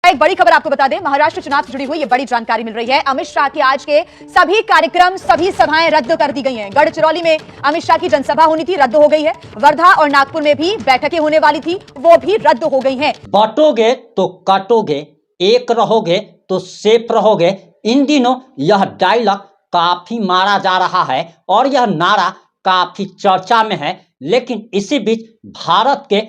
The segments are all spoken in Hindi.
एक बड़ी खबर आपको बता दें, महाराष्ट्र चुनाव से जुड़ी हुई ये बड़ी जानकारी मिल रही है। अमित शाह की आज के सभी कार्यक्रम, सभी सभाएं रद्द कर दी गई हैं। गढ़चिरौली में अमित शाह की जनसभा होनी थी, रद्द हो गई है। वर्धा और नागपुर में भी बैठकें होने वाली थी, वो भी रद्द हो गई हैं। बांटोगे तो काटोगे, एक रहोगे तो सेफ रहोगे। इन दिनों यह डायलॉग काफी मारा जा रहा है और यह नारा काफी चर्चा में है। लेकिन इसी बीच भारत के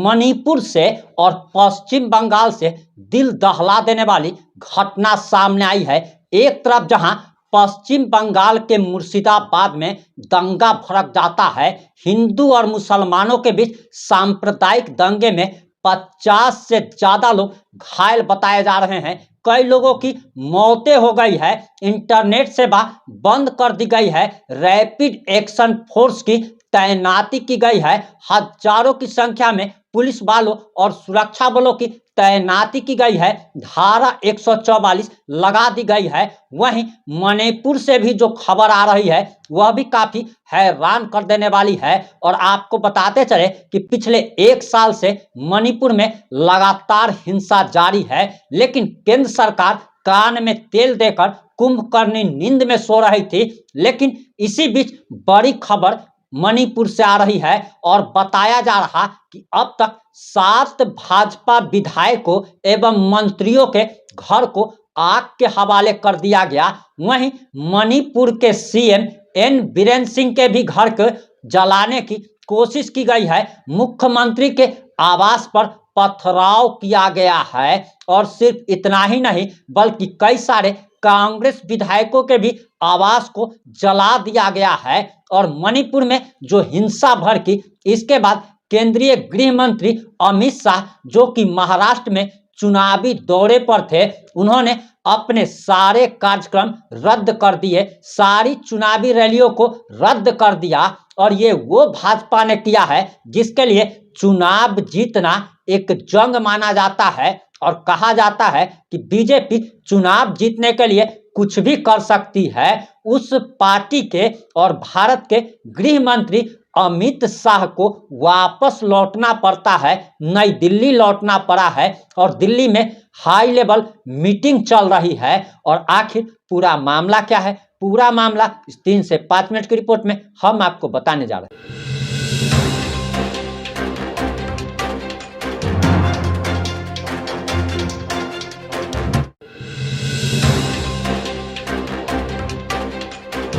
मणिपुर से और पश्चिम बंगाल से दिल दहला देने वाली घटना सामने आई है। एक तरफ जहां पश्चिम बंगाल के मुर्शिदाबाद में दंगा भड़क जाता है, हिंदू और मुसलमानों के बीच सांप्रदायिक दंगे में 50 से ज्यादा लोग घायल बताए जा रहे हैं। कई लोगों की मौतें हो गई है, इंटरनेट सेवा बंद कर दी गई है, रैपिड एक्शन फोर्स की तैनाती की गई है, हजारों की संख्या में पुलिस वालों और सुरक्षा बलों की तैनाती की गई है, धारा 144 लगा दी गई है। वहीं मणिपुर से भी जो खबर आ रही है वह भी काफी हैरान कर देने वाली है। और आपको बताते चले कि पिछले एक साल से मणिपुर में लगातार हिंसा जारी है, लेकिन केंद्र सरकार कान में तेल देकर कुंभकर्णी नींद में सो रही थी। लेकिन इसी बीच बड़ी खबर मणिपुर से आ रही है और बताया जा रहा कि अब तक 7 भाजपा विधायकों एवं मंत्रियों के घर को आग के हवाले कर दिया गया। वहीं मणिपुर के सीएम एन बीरेन सिंह के भी घर को जलाने की कोशिश की गई है। मुख्यमंत्री के आवास पर पथराव किया गया है और सिर्फ इतना ही नहीं बल्कि कई सारे कांग्रेस विधायकों के भी आवास को जला दिया गया है। और मणिपुर में जो हिंसा भड़की, इसके बाद केंद्रीय गृह मंत्री अमित शाह जो कि महाराष्ट्र में चुनावी दौरे पर थे, उन्होंने अपने सारे कार्यक्रम रद्द कर दिए, सारी चुनावी रैलियों को रद्द कर दिया। और ये वो भाजपा ने किया है जिसके लिए चुनाव जीतना एक जंग माना जाता है और कहा जाता है कि बीजेपी चुनाव जीतने के लिए कुछ भी कर सकती है। उस पार्टी के और भारत के गृह मंत्री अमित शाह को वापस लौटना पड़ता है, नई दिल्ली लौटना पड़ा है और दिल्ली में हाई लेवल मीटिंग चल रही है। और आखिर पूरा मामला क्या है, पूरा मामला इस 3 से 5 मिनट की रिपोर्ट में हम आपको बताने जा रहे हैं।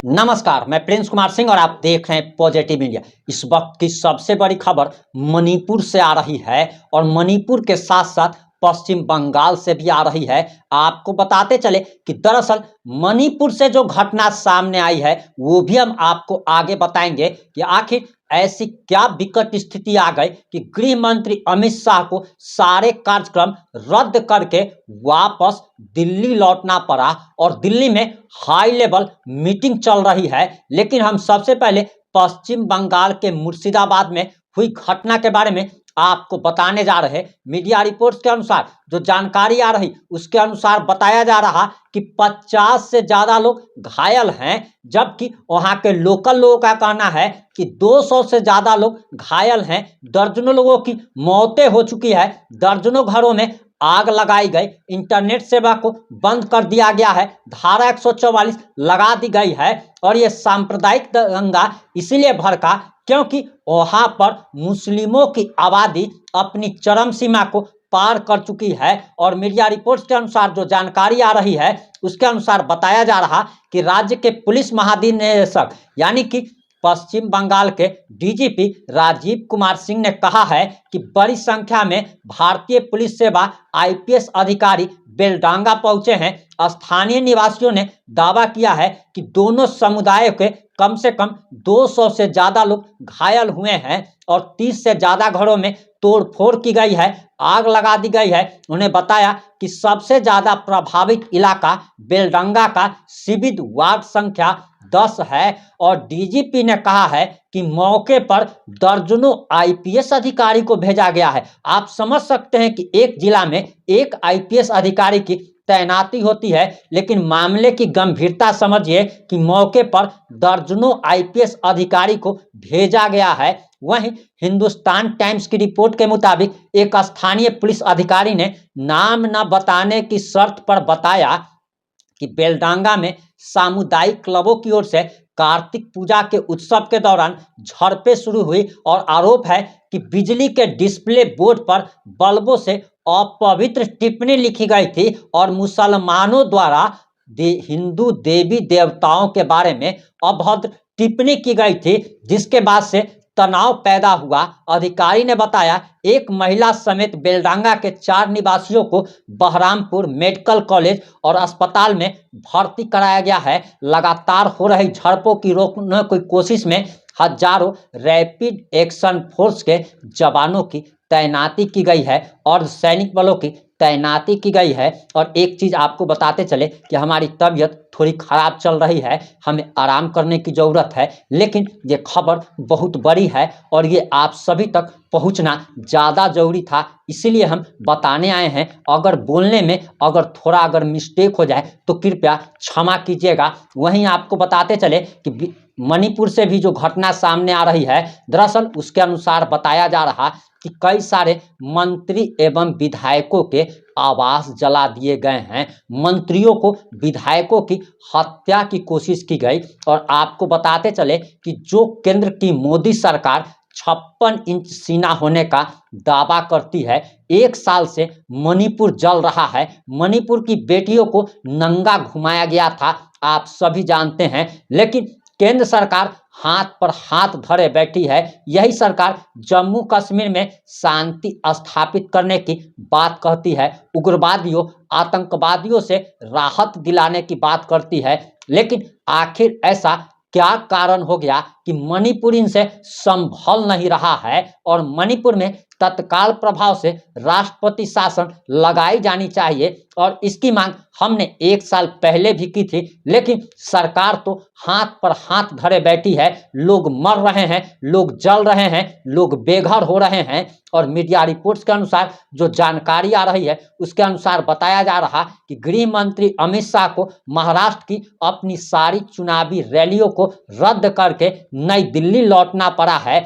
नमस्कार, मैं प्रिंस कुमार सिंह और आप देख रहे हैं पॉजिटिव इंडिया। इस वक्त की सबसे बड़ी खबर मणिपुर से आ रही है और मणिपुर के साथ साथ पश्चिम बंगाल से भी आ रही है। आपको बताते चले कि दरअसल मणिपुर से जो घटना सामने आई है वो भी हम आपको आगे बताएंगे कि आखिर ऐसी क्या विकट स्थिति आ गई कि गृह मंत्री अमित शाह को सारे कार्यक्रम रद्द करके वापस दिल्ली लौटना पड़ा और दिल्ली में हाई लेवल मीटिंग चल रही है। लेकिन हम सबसे पहले पश्चिम बंगाल के मुर्शिदाबाद में हुई घटना के बारे में आपको बताने जा रहे। मीडिया रिपोर्ट्स के अनुसार जो जानकारी आ रही उसके अनुसार बताया जा रहा कि 50 से ज्यादा लोग घायल हैं, जबकि वहां के लोकल लोगों का कहना है कि 200 से ज्यादा लोग घायल हैं। दर्जनों लोगों की मौतें हो चुकी है, दर्जनों घरों में आग लगाई गई, इंटरनेट सेवा को बंद कर दिया गया है, धारा 144 लगा दी गई है। और ये सांप्रदायिक दंगा इसलिए भड़का क्योंकि वहां पर मुस्लिमों की आबादी अपनी चरम सीमा को पार कर चुकी है। और मीडिया रिपोर्ट्स के अनुसार जो जानकारी आ रही है उसके अनुसार बताया जा रहा कि राज्य के पुलिस महानिदेशक यानी कि पश्चिम बंगाल के डीजीपी राजीव कुमार सिंह ने कहा है कि बड़ी संख्या में भारतीय पुलिस सेवा आईपीएस अधिकारी बेलडांगा पहुंचे हैं। स्थानीय निवासियों ने दावा किया है कि दोनों समुदायों के कम से कम 200 से ज्यादा लोग घायल हुए हैं और 30 से ज्यादा घरों में तोड़फोड़ की गई है, आग लगा दी गई है। उन्हें बताया कि सबसे ज्यादा प्रभावित इलाका बेलडंगा का सिविल वार्ड संख्या 10 है। और डीजीपी ने कहा है कि मौके पर दर्जनों आईपीएस अधिकारी को भेजा गया है। आप समझ सकते हैं कि एक जिला में एक आईपीएस अधिकारी की तैनाती होती है, लेकिन मामले की गंभीरता समझिए कि मौके पर दर्जनों आईपीएस अधिकारी को भेजा गया है। वहीं हिंदुस्तान टाइम्स की रिपोर्ट के मुताबिक एक स्थानीय पुलिस अधिकारी ने नाम न बताने की शर्त पर बताया कि बेलडांगा में सामुदायिक क्लबों की ओर से कार्तिक पूजा के उत्सव के दौरान झड़पें शुरू हुई और आरोप है कि बिजली के डिस्प्ले बोर्ड पर बल्बों से अपवित्र टिप्पणी लिखी गई थी और मुसलमानों द्वारा हिंदू देवी देवताओं के बारे में अभद्र टिप्पणी की गई थी, जिसके बाद से तनाव पैदा हुआ। अधिकारी ने बताया एक महिला समेत बेलडांगा के 4 निवासियों को बहरामपुर मेडिकल कॉलेज और अस्पताल में भर्ती कराया गया है। लगातार हो रही झड़पों की रोकने की कोशिश में हजारों रैपिड एक्शन फोर्स के जवानों की तैनाती की गई है और सैनिक बलों की तैनाती की गई है। और एक चीज़ आपको बताते चले कि हमारी तबीयत थोड़ी ख़राब चल रही है, हमें आराम करने की ज़रूरत है, लेकिन ये खबर बहुत बड़ी है और ये आप सभी तक पहुंचना ज़्यादा ज़रूरी था, इसीलिए हम बताने आए हैं। अगर बोलने में अगर मिस्टेक हो जाए तो कृपया क्षमा कीजिएगा। वहीं आपको बताते चले कि मणिपुर से भी जो घटना सामने आ रही है, दरअसल उसके अनुसार बताया जा रहा कि कई सारे मंत्री एवं विधायकों के आवास जला दिए गए हैं। मंत्रियों को विधायकों की हत्या की कोशिश की गई। और आपको बताते चले कि जो केंद्र की मोदी सरकार 56 इंच सीना होने का दावा करती है, 1 साल से मणिपुर जल रहा है। मणिपुर की बेटियों को नंगा घुमाया गया था, आप सभी जानते हैं, लेकिन केंद्र सरकार हाथ पर हाथ धरे बैठी है। यही सरकार जम्मू कश्मीर में शांति स्थापित करने की बात कहती है, उग्रवादियों आतंकवादियों से राहत दिलाने की बात करती है, लेकिन आखिर ऐसा क्या कारण हो गया कि मणिपुर इनसे संभल नहीं रहा है और मणिपुर में तत्काल प्रभाव से राष्ट्रपति शासन लगाई जानी चाहिए। और इसकी मांग हमने 1 साल पहले भी की थी, लेकिन सरकार तो हाथ पर हाथ धरे बैठी है। लोग मर रहे हैं, लोग जल रहे हैं, लोग बेघर हो रहे हैं। और मीडिया रिपोर्ट्स के अनुसार जो जानकारी आ रही है उसके अनुसार बताया जा रहा कि गृह मंत्री अमित शाह को महाराष्ट्र की अपनी सारी चुनावी रैलियों को रद्द करके नई दिल्ली लौटना पड़ा है,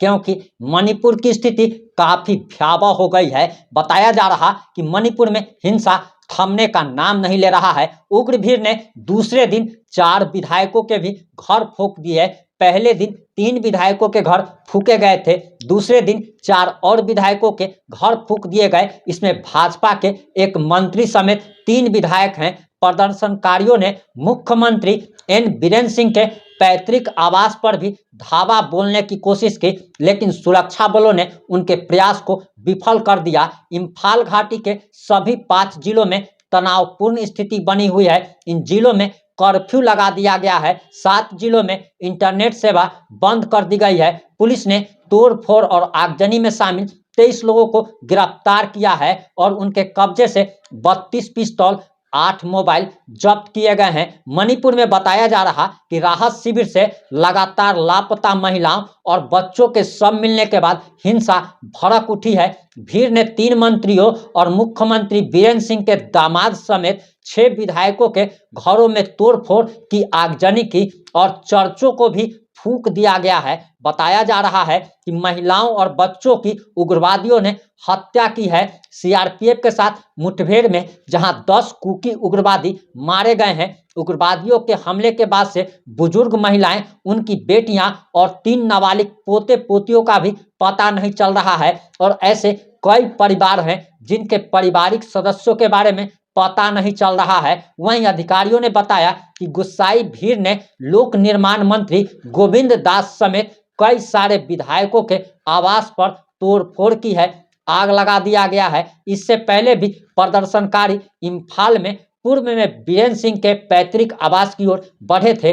क्योंकि मणिपुर की स्थिति काफी भयावह हो गई है। बताया जा रहा कि मणिपुर में हिंसा थमने का नाम नहीं ले रहा है। उग्र भीड़ ने दूसरे दिन 4 विधायकों के भी घर फूंक दिए। पहले दिन 3 विधायकों के घर फूके गए थे, दूसरे दिन 4 और विधायकों के घर फूक दिए गए। इसमें भाजपा के एक मंत्री समेत 3 विधायक हैं। प्रदर्शनकारियों ने मुख्यमंत्री एन बीरेन सिंह के पैतृक आवास पर भी धावा बोलने की कोशिश की, लेकिन सुरक्षा बलों ने उनके प्रयास को विफल कर दिया। इम्फाल घाटी के सभी 5 जिलों में तनावपूर्ण स्थिति बनी हुई है। इन जिलों में कर्फ्यू लगा दिया गया है। 7 जिलों में इंटरनेट सेवा बंद कर दी गई है। पुलिस ने तोड़फोड़ और आगजनी में शामिल 23 लोगों को गिरफ्तार किया है और उनके कब्जे से 32 पिस्तौल 8 मोबाइल जब्त किए गए हैं। मणिपुर में बताया जा रहा कि राहत शिविर से लगातार लापता महिलाओं और बच्चों के शव मिलने के बाद हिंसा भड़क उठी है। भीड़ ने 3 मंत्रियों और मुख्यमंत्री बीरेन सिंह के दामाद समेत 6 विधायकों के घरों में तोड़फोड़ की आगजनी की और चर्चों को भी फूंक दिया गया है। बताया जा रहा है कि महिलाओं और बच्चों की उग्रवादियों ने हत्या की है। सीआरपीएफ के साथ मुठभेड़ में जहां 10 कुकी उग्रवादी मारे गए हैं। उग्रवादियों के हमले के बाद से बुजुर्ग महिलाएं, उनकी बेटियां और 3 नाबालिग पोते पोतियों का भी पता नहीं चल रहा है। और ऐसे कई परिवार हैं जिनके पारिवारिक सदस्यों के बारे में पता नहीं चल रहा है। वहीं अधिकारियों ने बताया कि गुस्साई भीड़ ने लोक निर्माण मंत्री गोविंद दास समेत कई सारे विधायकों के आवास पर तोड़फोड़ की है, आग लगा दिया गया है। इससे पहले भी प्रदर्शनकारी इम्फाल में पूर्व में बीरेन सिंह के पैतृक आवास की ओर बढ़े थे,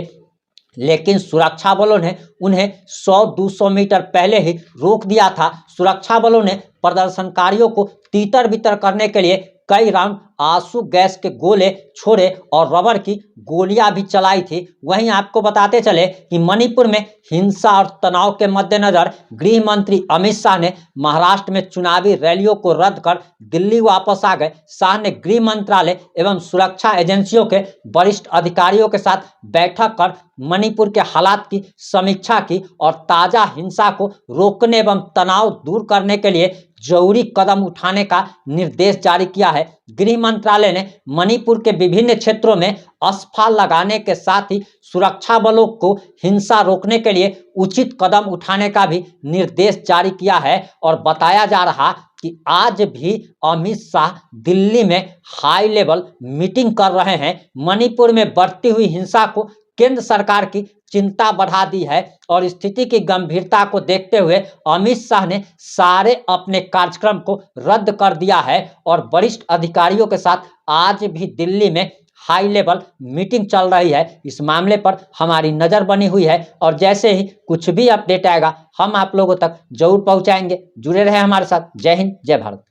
लेकिन सुरक्षा बलों ने उन्हें 100-200 मीटर पहले ही रोक दिया था। सुरक्षा बलों ने प्रदर्शनकारियों को तीतर बितर करने के लिए कई राउंड आंसू गैस के गोले छोड़े और रबर की गोलियां भी चलाई थी। वहीं आपको बताते चले कि मणिपुर में हिंसा और तनाव के मद्देनजर गृह मंत्री अमित शाह ने महाराष्ट्र में चुनावी रैलियों को रद्द कर दिल्ली वापस आ गए। शाह ने गृह मंत्रालय एवं सुरक्षा एजेंसियों के वरिष्ठ अधिकारियों के साथ बैठक कर मणिपुर के हालात की समीक्षा की और ताजा हिंसा को रोकने एवं तनाव दूर करने के लिए जरूरी कदम उठाने का निर्देश जारी किया है। गृह मंत्रालय ने मणिपुर के विभिन्न क्षेत्रों में अस्फाल लगाने के साथ ही सुरक्षा बलों को हिंसा रोकने के लिए उचित कदम उठाने का भी निर्देश जारी किया है और बताया जा रहा कि आज भी अमित शाह दिल्ली में हाई लेवल मीटिंग कर रहे हैं। मणिपुर में बढ़ती हुई हिंसा को केंद्र सरकार की चिंता बढ़ा दी है और स्थिति की गंभीरता को देखते हुए अमित शाह ने सारे अपने कार्यक्रम को रद्द कर दिया है और वरिष्ठ अधिकारियों के साथ आज भी दिल्ली में हाई लेवल मीटिंग चल रही है। इस मामले पर हमारी नज़र बनी हुई है और जैसे ही कुछ भी अपडेट आएगा हम आप लोगों तक जरूर पहुंचाएंगे। जुड़े रहे हमारे साथ। जय हिंद, जय भारत।